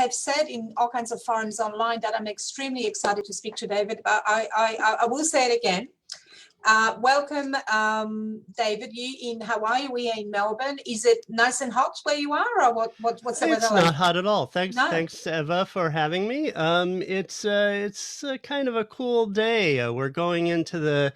have said in all kinds of forums online that I'm extremely excited to speak to David. I will say it again. Welcome, David. You in Hawaii, we are in Melbourne. Is it nice and hot where you are, or what's the weather like? It's not hot at all. Thanks, No. thanks, Eva, for having me. It's kind of a cool day. We're going into the.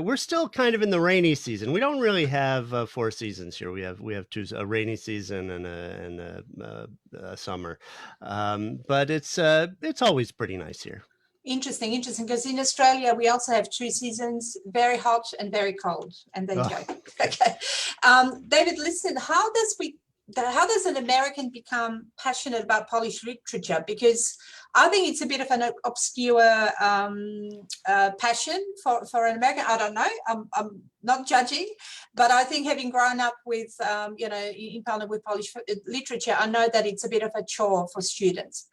We're still kind of in the rainy season. We don't really have 4 seasons here. We have a rainy season and a summer, but it's always pretty nice here. Interesting, because in Australia we also have 2 seasons, very hot and very cold. And there you go. Okay, David, listen, how does an American become passionate about Polish literature? Because I think it's a bit of an obscure passion for an American. I don't know. I'm not judging, but I think having grown up with, in Poland with Polish literature, I know that it's a bit of a chore for students.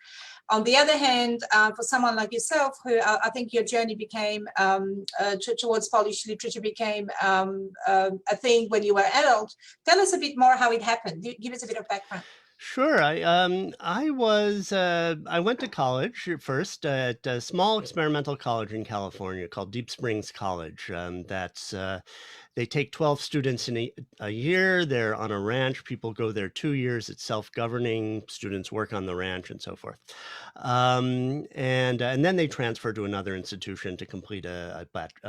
On the other hand, for someone like yourself, who I think your journey became towards Polish literature became a thing when you were adult. Tell us a bit more how it happened. Give us a bit of background. Sure. I went to college first at a small experimental college in California called Deep Springs College. They take 12 students in a year. They're on a ranch. People go there 2 years. It's self-governing. Students work on the ranch and so forth. And then they transfer to another institution to complete a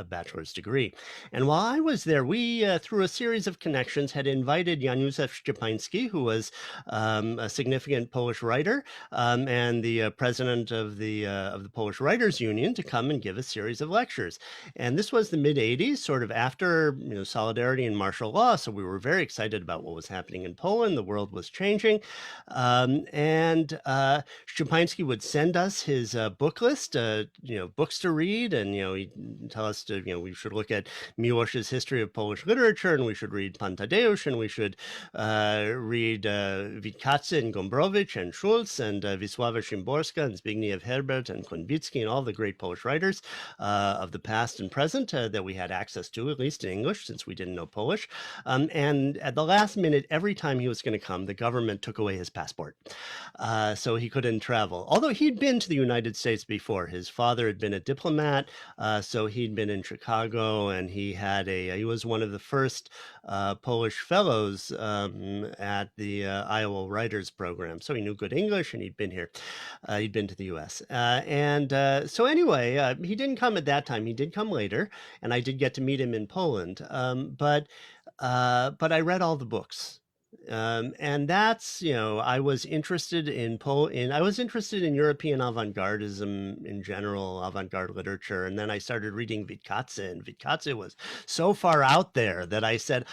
bachelor's degree. And while I was there, we, through a series of connections, had invited Jan-Józef Szczepański, who was a significant Polish writer and the president of the Polish Writers Union, to come and give a series of lectures. And this was the mid-'80s, sort of after solidarity and martial law. So we were very excited about what was happening in Poland. The world was changing. And Szczepański would send us his book list, books to read. And, he'd tell us we should look at Miłosz's History of Polish Literature, and we should read Pan Tadeusz, and we should read Witkacy and Gombrowicz and Schulz and Wisława Szymborska and Zbigniew Herbert and Konwicki and all the great Polish writers of the past and present that we had access to, at least in English, since we didn't know Polish. And at the last minute, every time he was going to come, the government took away his passport. So he couldn't travel. Although he'd been to the United States before. His father had been a diplomat, so he'd been in Chicago, and he was one of the first Polish fellows at the Iowa Writers Program. So he knew good English, and he'd been here. He'd been to the U.S. So anyway, he didn't come at that time. He did come later, and I did get to meet him in Poland. But I read all the books. And that's, I was interested in European avant-gardism in general, avant-garde literature. And then I started reading Witkacy, and Witkacy was so far out there that I said,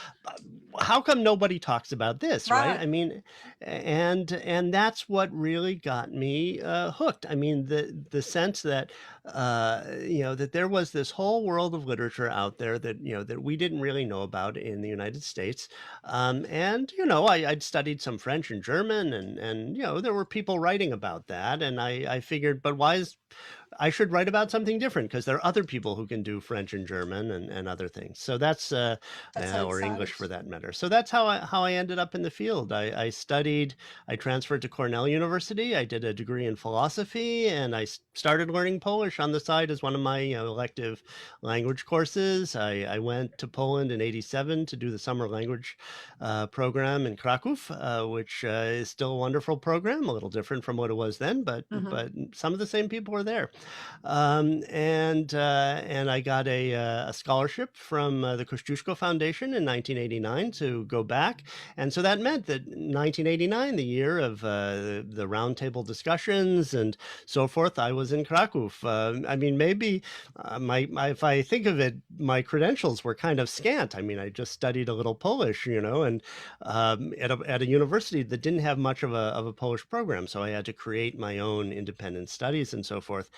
how come nobody talks about this? Right. I mean, and that's what really got me hooked. I mean, the sense that, that there was this whole world of literature out there that, that we didn't really know about in the United States. I'd studied some French and German, and there were people writing about that. And I figured, but I should write about something different, because there are other people who can do French and German and other things. So that's or English for that matter. So that's how I ended up in the field. I transferred to Cornell University. I did a degree in philosophy, and I started learning Polish on the side as one of my elective language courses. I went to Poland in '87 to do the summer language program in Krakow, which is still a wonderful program, a little different from what it was then, but some of the same people were there. And I got a scholarship from the Kościuszko Foundation in 1989 to go back. And so that meant that 1989, the year of the roundtable discussions and so forth, I was in Krakow. I mean, maybe if I think of it, my credentials were kind of scant. I mean, I just studied a little Polish, and at a university that didn't have much of a Polish program. So I had to create my own independent studies and so forth.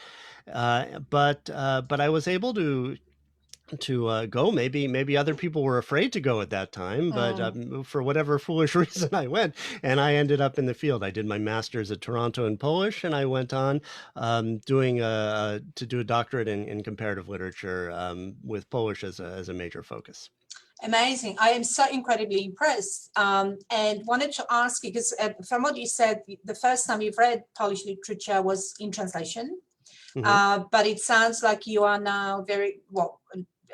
But I was able to go. Maybe other people were afraid to go at that time, but for whatever foolish reason, I went, and I ended up in the field. I did my master's at Toronto in Polish, and I went on to do a doctorate in comparative literature with Polish as a major focus. Amazing. I am so incredibly impressed, and wanted to ask you, because from what you said, the first time you've read Polish literature was in translation, but it sounds like you are now very, well,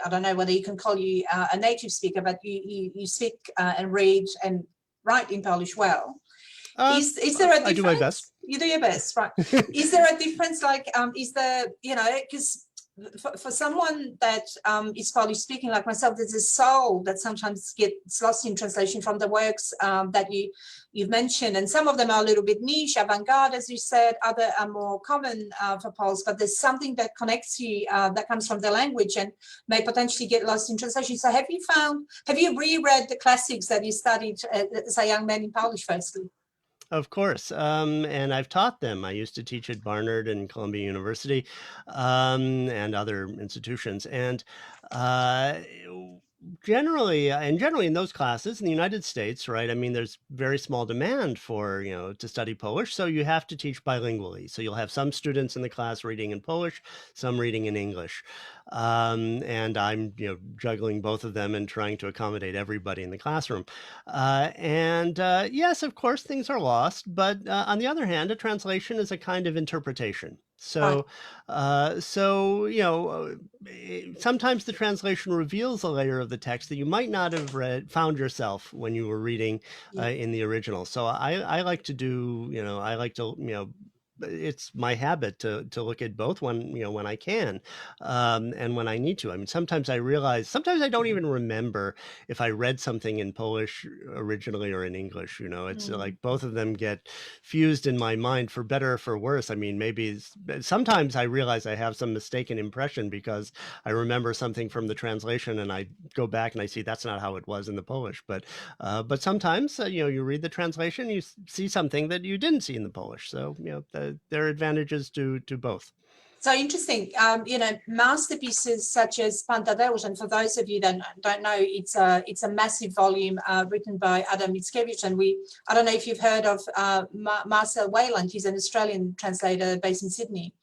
I don't know whether you can call you a native speaker, but you speak and read and write in Polish well. Is there a difference? I do my best. You do your best, right? Is there a difference, like, is there, you know, because for someone that is Polish speaking like myself, there's a soul that sometimes gets lost in translation from the works that you've mentioned, and some of them are a little bit niche, avant-garde, as you said. Other are more common for Poles, but there's something that connects you that comes from the language and may potentially get lost in translation. So have you reread the classics that you studied as a young man in Polish, firstly? Of course, and I've taught them. I used to teach at Barnard and Columbia University, and other institutions. And uh, generally in those classes in the United States, right? I mean, there's very small demand for, to study Polish, so you have to teach bilingually. So you'll have some students in the class reading in Polish, some reading in English. And I'm, juggling both of them and trying to accommodate everybody in the classroom. Yes, of course, things are lost, but on the other hand, a translation is a kind of interpretation. Right. Sometimes the translation reveals a layer of the text that you might not have found yourself when you were reading in the original. So I like to do, I like to, it's my habit to look at both when I can, and when I need to. I mean, sometimes I don't even remember if I read something in Polish originally or in English. It's like both of them get fused in my mind, for better or for worse. I mean, sometimes I realize I have some mistaken impression because I remember something from the translation and I go back and I see that's not how it was in the Polish. But sometimes, you read the translation, you see something that you didn't see in the Polish. So, there are advantages to both. So interesting. Masterpieces such as Pandavas, and for those of you that don't know, it's a massive volume written by Adam Mickiewicz, and I don't know if you've heard of Marcel Wayland. He's an Australian translator based in Sydney,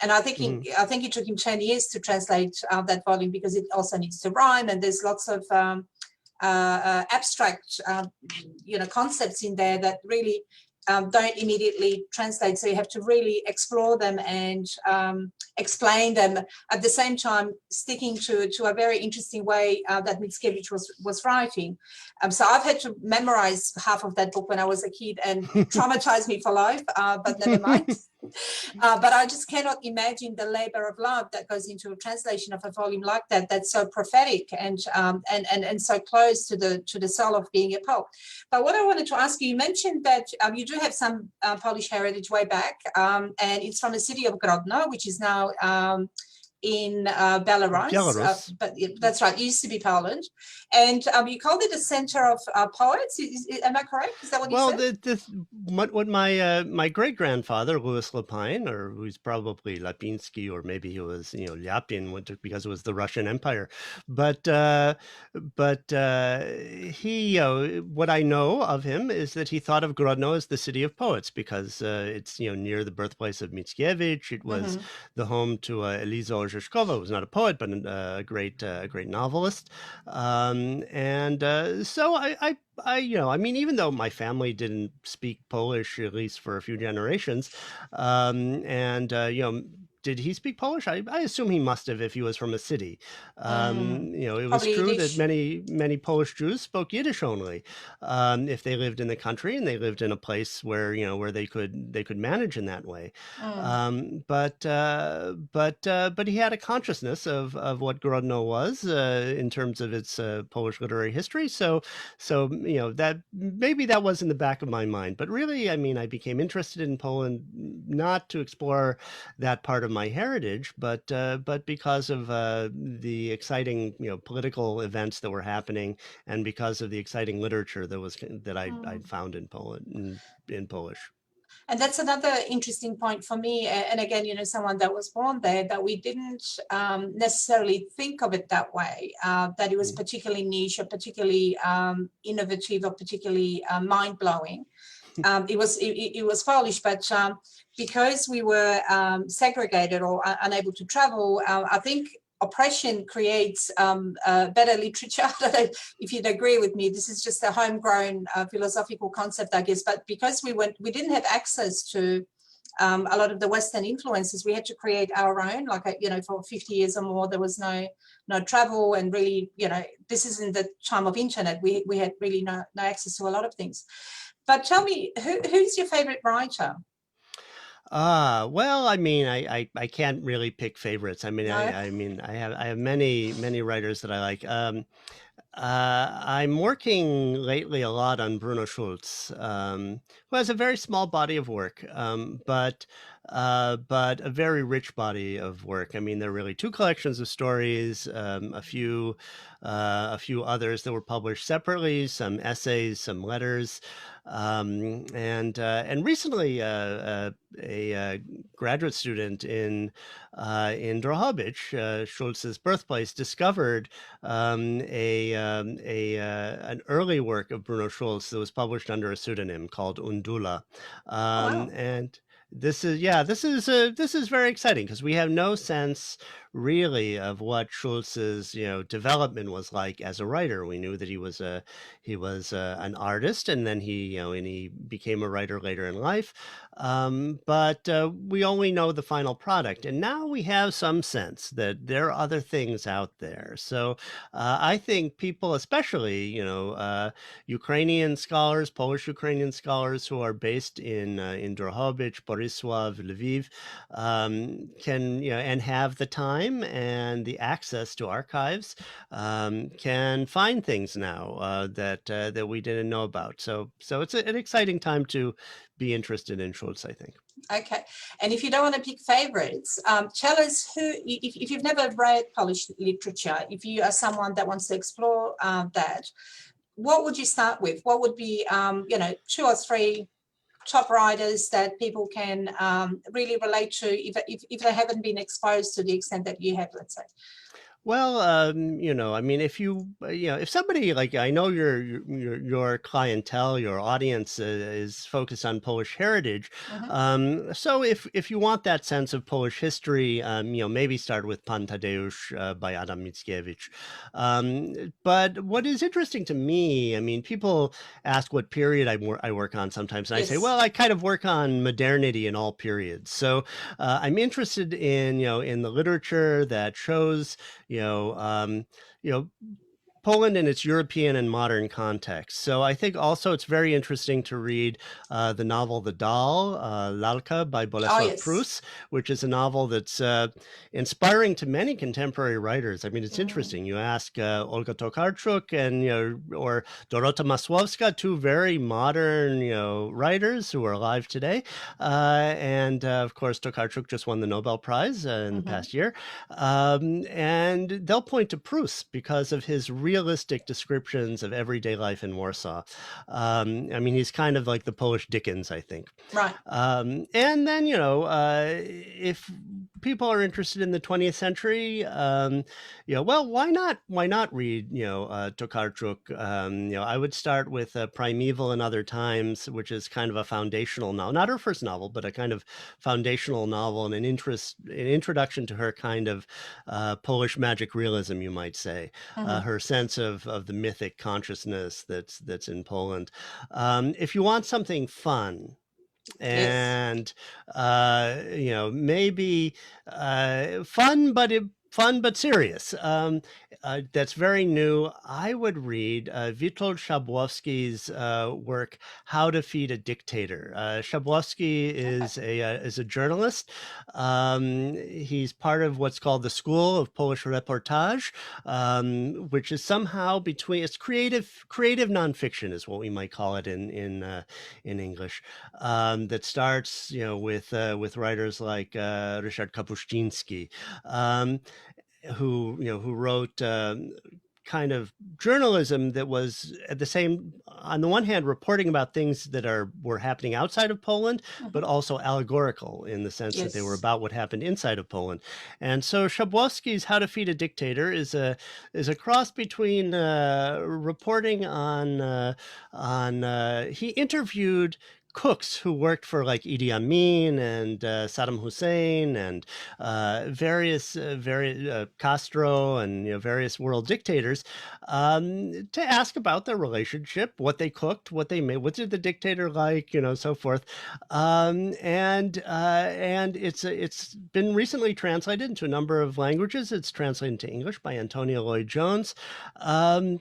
and I think it took him 10 years to translate that volume, because it also needs to rhyme, and there's lots of abstract concepts in there that really don't immediately translate. So you have to really explore them and explain them, at the same time sticking to a very interesting way that Mickiewicz was writing. So I've had to memorize half of that book when I was a kid, and traumatized me for life, but never mind. But I just cannot imagine the labor of love that goes into a translation of a volume like that, that's so prophetic and so close to the soul of being a Pole. But what I wanted to ask you, you mentioned that you do have some Polish heritage way back, and it's from the city of Grodno, which is now in Belarus. But that's right, it used to be Poland. And you called it a center of poets. Am I correct? Is that what you said? What my great grandfather Louis Lapine, or who's probably Lapinsky, or maybe he was Lyapin, because it was the Russian Empire. But he, what I know of him is that he thought of Grodno as the city of poets, because it's near the birthplace of Mickiewicz. It was the home to Eliza Orzeszkowa, who was not a poet but a great novelist. So I mean, even though my family didn't speak Polish, at least for a few generations, did he speak Polish? I assume he must have, if he was from a city. It was true Yiddish. That many Polish Jews spoke Yiddish only, if they lived in the country and they lived in a place where they could manage in that way. But he had a consciousness of what Grodno was in terms of its Polish literary history. So that maybe that was in the back of my mind. But really, I mean, I became interested in Poland not to explore that part of my heritage, but because of the exciting political events that were happening, and because of the exciting literature that I found in Poland, in Polish. And that's another interesting point for me. And again, someone that was born there, that we didn't necessarily think of it that way, that it was particularly niche or particularly innovative or particularly mind-blowing. It was Polish, but because we were segregated or unable to travel, I think oppression creates better literature. I don't know if you'd agree with me. This is just a homegrown philosophical concept, I guess. But because we didn't have access to a lot of the Western influences, we had to create our own. Like, you know, for 50 years or more, there was no travel, and really, you know, this isn't the time of internet. We had really no access to a lot of things. But tell me, who's your favorite writer? Well, I mean, I can't really pick favorites. I mean, No? I have many writers that I like. I'm working lately a lot on Bruno Schulz, who has a very small body of work, but a very rich body of work. I mean, there are really two collections of stories, a few others that were published separately, some essays, some letters, and recently a graduate student in Drohobych, Schulz's birthplace, discovered an early work of Bruno Schulz that was published under a pseudonym called Undula, Oh, wow. and this is very exciting because we have no sense really of what Schulz's development was like as a writer. We knew that he was an artist, and then he became a writer later in life. But we only know the final product, and now we have some sense that there are other things out there. So I think people, especially Ukrainian scholars, Polish Ukrainian scholars who are based in Drohobych, Borisław, Lviv, can and have the time and the access to archives, can find things now that we didn't know about. So it's an exciting time to be interested in Schulz, I think. Okay. And if you don't want to pick favorites, tell us if you've never read Polish literature, if you are someone that wants to explore that, what would you start with? What would be, two or three top writers that people can really relate to if they haven't been exposed to the extent that you have, let's say? Well, I mean, if somebody like I know your clientele, your audience is focused on Polish heritage, so if you want that sense of Polish history, maybe start with Pan Tadeusz by Adam Mickiewicz. But what is interesting to me, I mean, people ask what period I work on sometimes, and I say, Yes. well, I kind of work on modernity in all periods. So I'm interested in the literature that shows you know, um, you know, Poland in its European and modern context. So I think also it's very interesting to read the novel The Doll, Lalka by Oh, Bolesław yes. Prus, which is a novel that's inspiring to many contemporary writers. I mean, it's interesting. You ask Olga Tokarczuk or Dorota Masłowska, two very modern writers who are alive today, and of course Tokarczuk just won the Nobel Prize in the past year, and they'll point to Prus because of his realistic descriptions of everyday life in Warsaw. I mean, he's kind of like the Polish Dickens, I think. Right. And then, if people are interested in the 20th century, well, why not read, Tokarczuk? I would start with Primeval and Other Times, which is kind of a foundational novel, not her first novel, but a kind of foundational novel and an introduction to her kind of Polish magic realism, you might say, her sense of the mythic consciousness that's in Poland. If you want something fun, Yes. and maybe fun but serious, that's very new, I would read Witold Szabłowski's work How to Feed a Dictator. Szabłowski is a journalist. He's part of what's called the School of Polish Reportage, which is somehow it's creative nonfiction is what we might call it in English, that starts with writers like Ryszard Kapuscinski, who wrote kind of journalism that was at the same, on the one hand, reporting about things that were happening outside of Poland, but also allegorical in the sense that they were about what happened inside of Poland. And so Szabłowski's How to Feed a Dictator is a cross between reporting on he interviewed cooks who worked for like Idi Amin and Saddam Hussein and various Castro and various world dictators, to ask about their relationship, what they cooked, what they made, what did the dictator like, so forth. And it's been recently translated into a number of languages. It's translated into English by Antonia Lloyd-Jones, and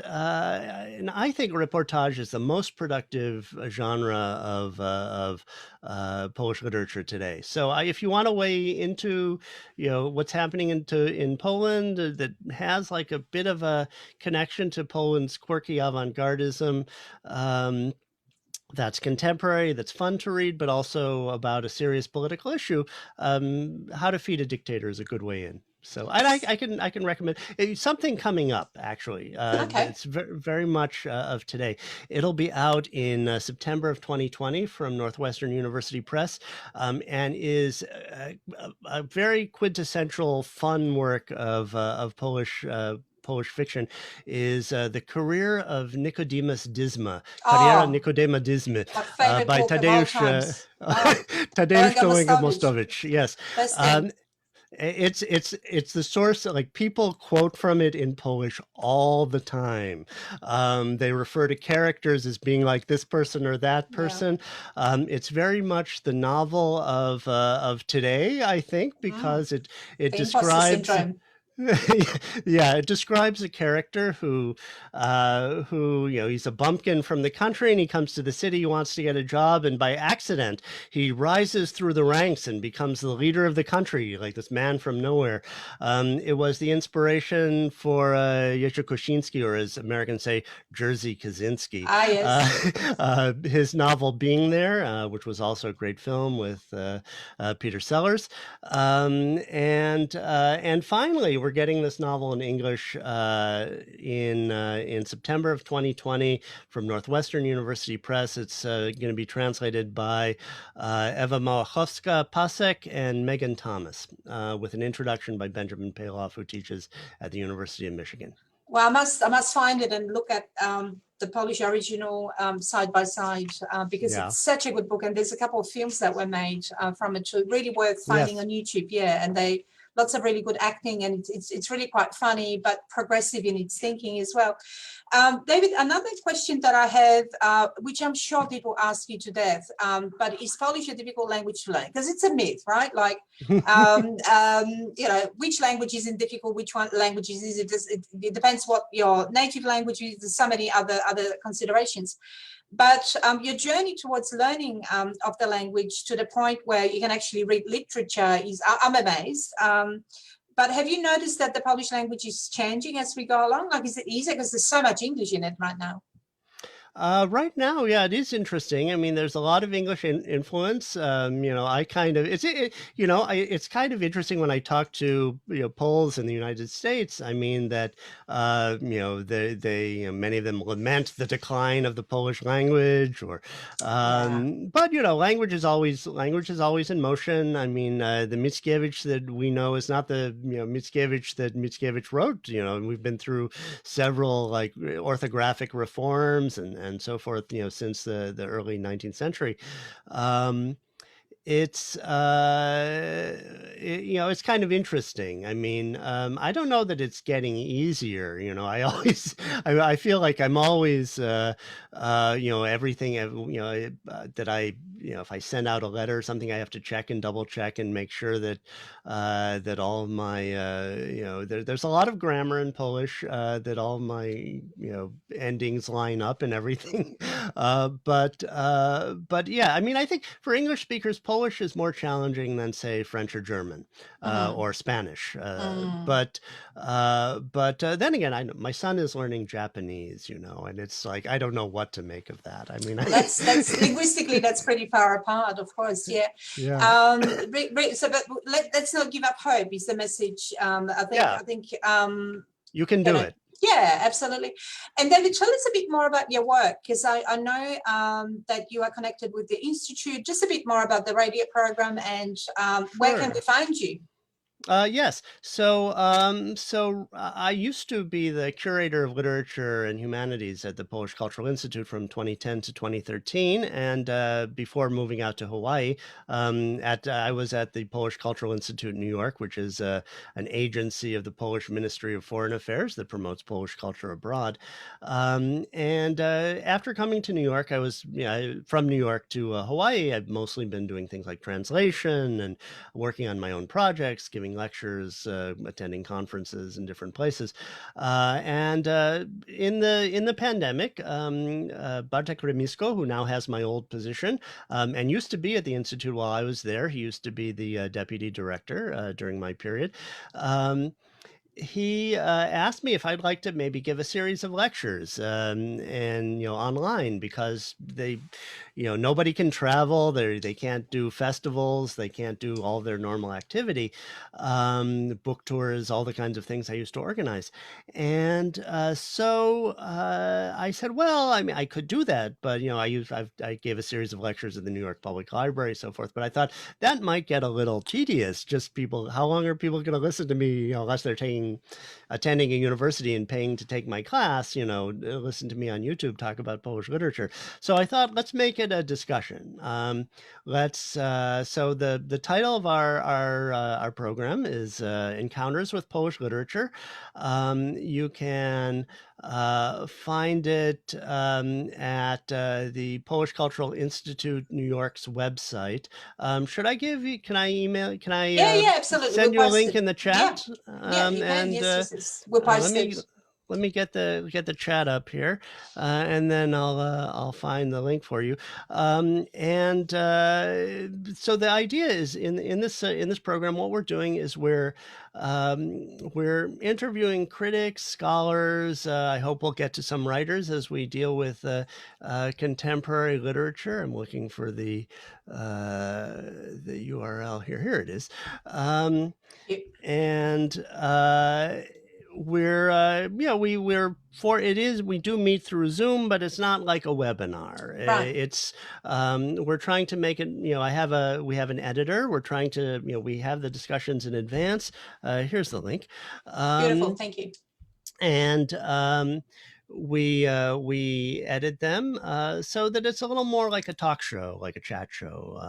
I think reportage is the most productive genre of Polish literature today. So if you want to weigh into what's happening in Poland that has like a bit of a connection to Poland's quirky avant-gardism, that's contemporary, that's fun to read, but also about a serious political issue, How to Feed a Dictator is a good way in. So I can recommend something coming up, actually. Okay. It's very much of today. It'll be out in September of 2020 from Northwestern University Press, and is a very quintessential fun work of Polish fiction, is The Career of Nicodemus Disma, Kariera Oh, Nikodema Dismy, my favorite by book of all Tadeusz times. Oh, Tadeusz Gołęga Mostowicz. Yes. Best thing. It's the source, like people quote from it in Polish all the time. They refer to characters as being like this person or that Yeah. person. It's very much the novel of today, I think, because it The imposter describes. syndrome. Yeah, it describes a character who he's a bumpkin from the country and he comes to the city, he wants to get a job, and by accident he rises through the ranks and becomes the leader of the country, like this man from nowhere. It was the inspiration for Yezio Kosinski, or as Americans say, Jerzy Kaczynski. Ah, yes. His novel Being There, which was also a great film with Peter Sellers, and finally we're getting this novel in English in September of 2020 from Northwestern University Press. It's going to be translated by Eva Małachowska-Pasek and Megan Thomas, with an introduction by Benjamin Paloff, who teaches at the University of Michigan. Well, I must find it and look at the Polish original side by side, because it's such a good book, and there's a couple of films that were made from it too. Really worth finding on YouTube. Yeah, and they lots of really good acting, and it's really quite funny but progressive in its thinking as well. David, another question that I have, which I'm sure people ask you to death, but is Polish a difficult language to learn? Because it's a myth, right? Like, which language isn't difficult, which one languages is it? It depends what your native language is. There's so many other considerations. But your journey towards learning of the language to the point where you can actually read literature I'm amazed. But have you noticed that the Polish language is changing as we go along? Like, is it easier? Because there's so much English in it right now. Right now, yeah, it is interesting. I mean, there's a lot of English influence. I kind of it's kind of interesting when I talk to Poles in the United States. I mean that they many of them lament the decline of the Polish language, or but language is always in motion. I mean, the Mickiewicz that we know is not the Mickiewicz that Mickiewicz wrote. We've been through several like orthographic reforms and so forth, since the early 19th century. It's it's kind of interesting. I mean, I don't know that it's getting easier. I feel like I'm always everything that I if I send out a letter or something, I have to check and double check and make sure that that all of my there's a lot of grammar in Polish, that all my endings line up and everything. But yeah, I mean, I think for English speakers, Polish is more challenging than, say, French or German, or Spanish. But then again, my son is learning Japanese, and it's like I don't know what to make of that. I mean, that's linguistically that's pretty far apart, of course. Yeah. So, but let's not give up hope. Is the message? I think you can do it. Yeah, absolutely. And David, tell us a bit more about your work, because I know that you are connected with the Institute. Just a bit more about the radio program and where can we find you? Yes. I used to be the curator of literature and humanities at the Polish Cultural Institute from 2010 to 2013, and before moving out to Hawaii, at I was at the Polish Cultural Institute in New York, which is an agency of the Polish Ministry of Foreign Affairs that promotes Polish culture abroad. And After coming to New York, I was from New York to Hawaii. I've mostly been doing things like translation and working on my own projects, giving lectures, attending conferences in different places. In the pandemic, Bartek Remisko, who now has my old position and used to be at the institute while I was there, he used to be the deputy director during my period. He asked me if I'd like to maybe give a series of lectures and online because nobody can travel, they can't do festivals, they can't do all their normal activity, book tours, all the kinds of things I used to organize. And I said, well, I mean, I could do that, but I gave a series of lectures at the New York Public Library, so forth. But I thought that might get a little tedious. Just people, how long are people going to listen to me? Unless they're attending a university and paying to take my class, listen to me on YouTube talk about Polish literature. So I thought, let's make it a discussion. So the title of our program is Encounters with Polish Literature. You can find it at the Polish Cultural Institute New York's website. Should I give you? Can I email? Can I Yeah, absolutely. send We'll you a post link it. in the Yeah, chat? yeah, you can. And Yes, yes, yes. We'll Let post me it. get the chat up here, and then I'll find the link for you. So the idea is in this program, what we're doing is we're interviewing critics, scholars. I hope we'll get to some writers as we deal with contemporary literature. I'm looking for the URL here. Here it is. Yeah, And we're we're for it is we do meet through Zoom, but it's not like a webinar. right. It's We're trying to make it, we have an editor. We're trying to, we have the discussions in advance. Here's the link. Beautiful. um, Thank you. and we edit them so that it's a little more like a talk show, like a chat show,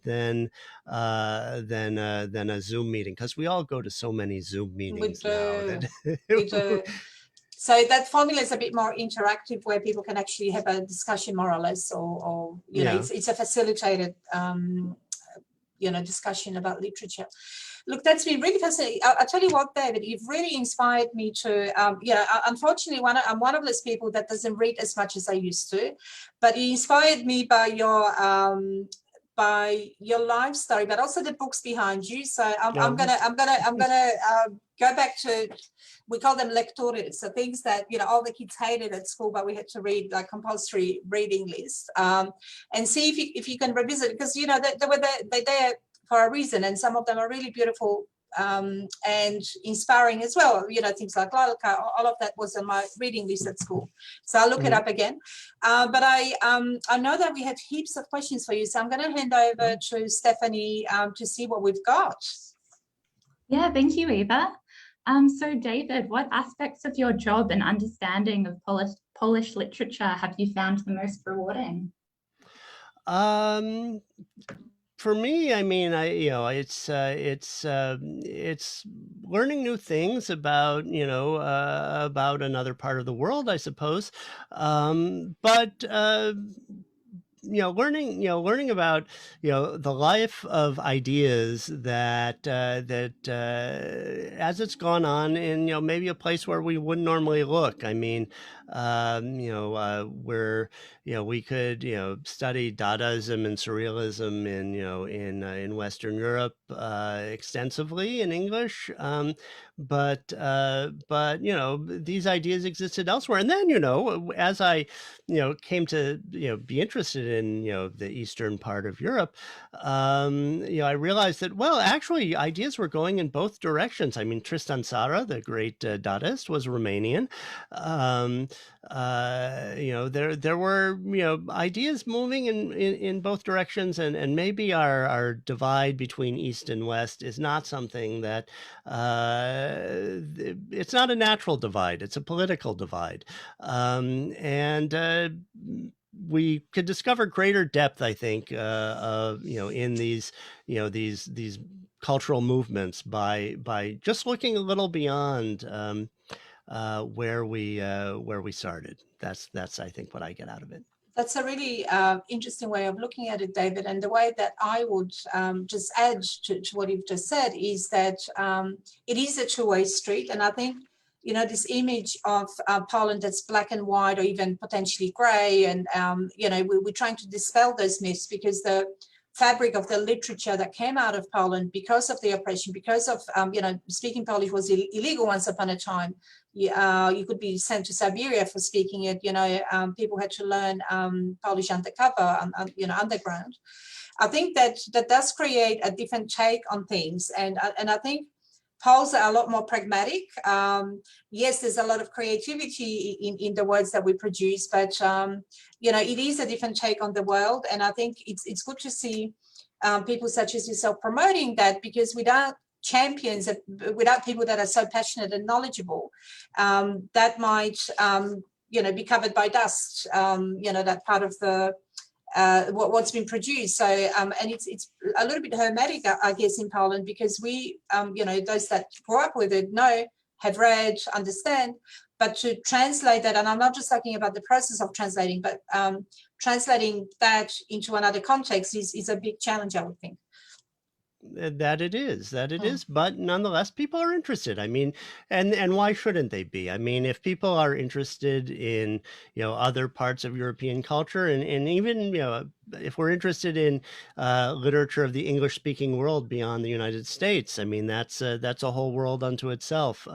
than a Zoom meeting, because we all go to so many Zoom We meetings now do. We that do. So that formula is a bit more interactive, where people can actually have a discussion, more or less, or yeah. it's a facilitated discussion about literature. Look, that's been really fascinating. I'll tell you what, David, you've really inspired me to, unfortunately, I'm one of those people that doesn't read as much as I used to, but you inspired me by your life story, but also the books behind you. So I'm gonna go back to, we call them lectores, so things that all the kids hated at school, but we had to read, like compulsory reading list, and see if you can revisit, because they're there for a reason, and some of them are really beautiful and inspiring as well. Things like Lalka, all of that was on my reading list at school. So I'll look it up again. But I know that we have heaps of questions for you, so I'm going to hand over to Stephanie to see what we've got. Yeah, thank you, Eva. So David, what aspects of your job and understanding of Polish literature have you found the most rewarding? For me, I mean, it's learning new things about about another part of the world, I suppose. But learning about the life of ideas that as it's gone on in maybe a place where we wouldn't normally look. I mean, where we could study Dadaism and Surrealism in Western Europe extensively in English, but these ideas existed elsewhere. And then as I came to be interested in the eastern part of Europe, I realized that, well, actually ideas were going in both directions. I mean, Tristan Tzara, the great Dadaist, was Romanian. um, there were ideas moving in both directions, and maybe our divide between East and West is not something that it's not a natural divide, it's a political divide. And we could discover greater depth, I think, in these cultural movements by just looking a little beyond where we started. That's I think what I get out of it. That's a really interesting way of looking at it, David. And the way that I would just add to what you've just said is that it is a two-way street. And I think, this image of Poland that's black and white or even potentially gray. And, we're trying to dispel those myths, because the fabric of the literature that came out of Poland, because of the oppression, because of, speaking Polish was illegal once upon a time. You could be sent to Siberia for speaking it. People had to learn Polish undercover, underground. I think that does create a different take on things, and I think Poles are a lot more pragmatic. Yes, there's a lot of creativity in the words that we produce, but it is a different take on the world, and I think it's good to see people such as yourself promoting that, because without champions, without people that are so passionate and knowledgeable, that might be covered by dust. That part of the what's been produced. So and it's a little bit hermetic, I guess, in Poland, because we those that grew up with it have read, understand, but to translate that, and I'm not just talking about the process of translating, but translating that into another context is a big challenge, I would think. That it is, but nonetheless, people are interested. I mean, and why shouldn't they be? I mean, if people are interested in other parts of European culture, and even if we're interested in literature of the English-speaking world beyond the United States, I mean, that's a whole world unto itself.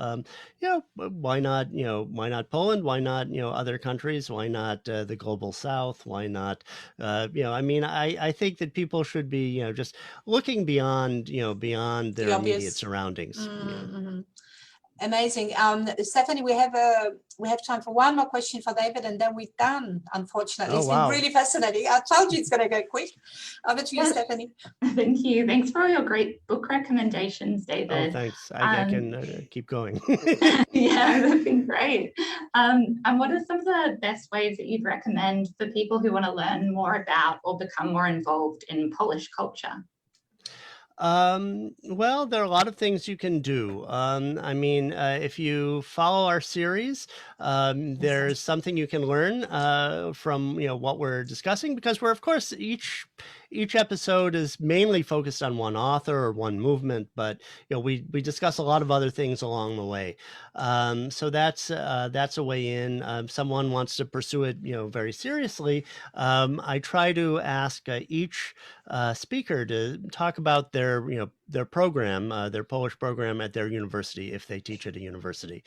Why not? Why not Poland? Why not other countries? Why not the global South? Why not? I mean, I think that people should be just looking beyond their immediate surroundings. Mm-hmm. Amazing. Stephanie, we have time for one more question for David, and then we're done, unfortunately. It's been really fascinating. I told you it's going to go quick. Over to you, Stephanie. Thank you. Thanks for all your great book recommendations, David. Oh, thanks. I can keep going. Yeah, that's been great. And what are some of the best ways that you'd recommend for people who want to learn more about or become more involved in Polish culture? Well, there are a lot of things you can do. I mean, if you follow our series, there's something you can learn from what we're discussing, because we're, of course, each episode is mainly focused on one author or one movement, but we discuss a lot of other things along the way. So that's a way in. Someone wants to pursue it very seriously. I try to ask each speaker to talk about their program, their Polish program at their university, if they teach at a university.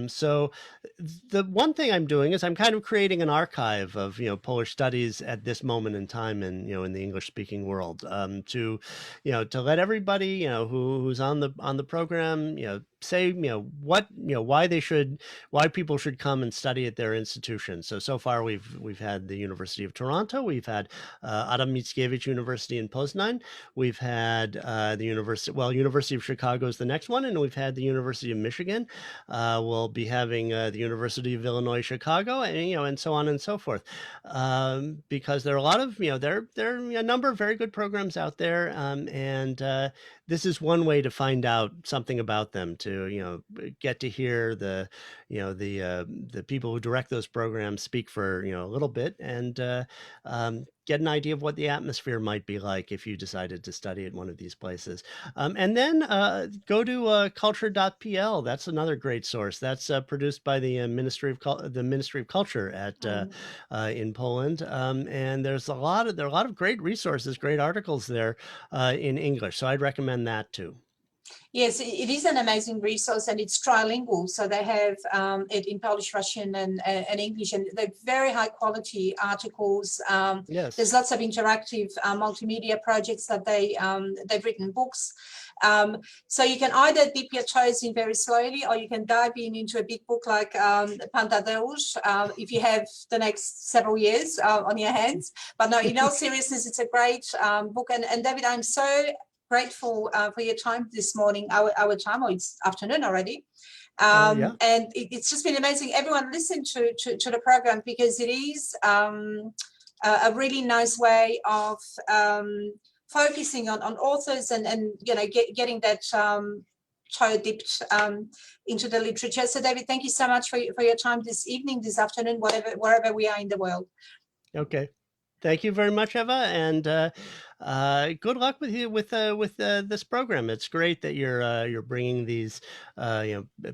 So the one thing I'm doing is I'm kind of creating an archive of Polish studies at this moment in time in the English-speaking world, to let everybody who's on the program say why people should come and study at their institution. So far we've had the University of Toronto, we've had Adam Mickiewicz University in Poznań, we've had the University of Chicago is the next one, and we've had the University of Michigan. We'll be having the University of Illinois Chicago, and so on and so forth, because there are a lot of there are a number of very good programs out there, and this is one way to find out something about them, to get to hear the people who direct those programs speak for a little bit, and get an idea of what the atmosphere might be like if you decided to study at one of these places. And then go to culture.pl. That's another great source. That's produced by the Ministry of Culture at in Poland. And there are a lot of great resources, great articles there in English. So I'd recommend that too. Yes, it is an amazing resource, and it's trilingual. So they have it in Polish, Russian, and English, and they're very high quality articles. Yes. There's lots of interactive multimedia projects that they've written books. So you can either dip your toes in very slowly, or you can dive into a big book like Pandavas if you have the next several years on your hands. But no, in all seriousness, it's a great book. And David, I'm so grateful for your time this morning, our time, or it's afternoon already. Yeah. And it's just been amazing. Everyone listen to the program, because it is a really nice way of focusing on authors and getting that toe dipped into the literature. So David, thank you so much for your time this evening, this afternoon, wherever we are in the world. Okay. Thank you very much, Eva, and good luck with you with this program. It's great that you're bringing these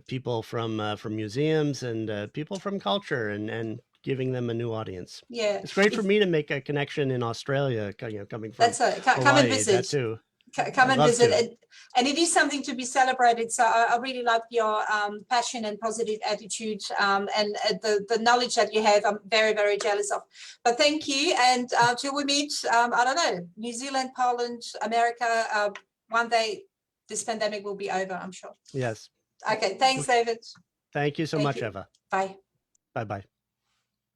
people from museums and people from culture and giving them a new audience. Yeah, it's great for me to make a connection in Australia. Coming from come and visit. That too. Come and visit, and it is something to be celebrated. So I really love your passion and positive attitude, and the knowledge that you have. I'm very, very jealous of. But thank you, and till we meet, I don't know, New Zealand, Poland, America. One day, this pandemic will be over, I'm sure. Yes. Okay. Thanks, David. Thank you so much, Eva. Bye. Bye-bye.